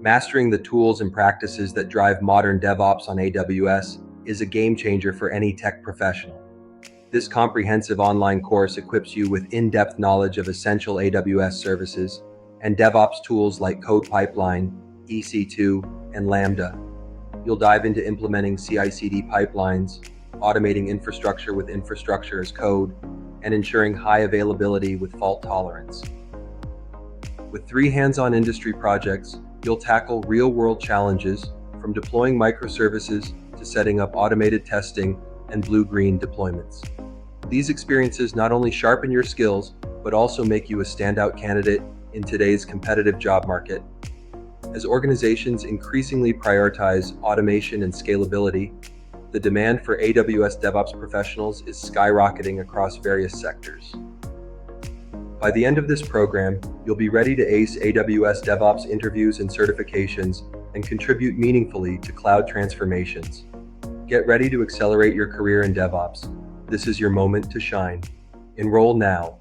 Mastering the tools and practices that drive modern DevOps on AWS is a game changer for any tech professional. This comprehensive online course equips you with in-depth knowledge of essential AWS services and DevOps tools like Code Pipeline, EC2, and Lambda. You'll dive into implementing CI/CD pipelines, automating infrastructure with infrastructure as code, and ensuring high availability with fault tolerance. With 3 hands-on industry projects, you'll tackle real-world challenges from deploying microservices to setting up automated testing and blue-green deployments. These experiences not only sharpen your skills, but also make you a standout candidate in today's competitive job market. As organizations increasingly prioritize automation and scalability, the demand for AWS DevOps professionals is skyrocketing across various sectors. By the end of this program, you'll be ready to ace AWS DevOps interviews and certifications and contribute meaningfully to cloud transformations. Get ready to accelerate your career in DevOps. This is your moment to shine. Enroll now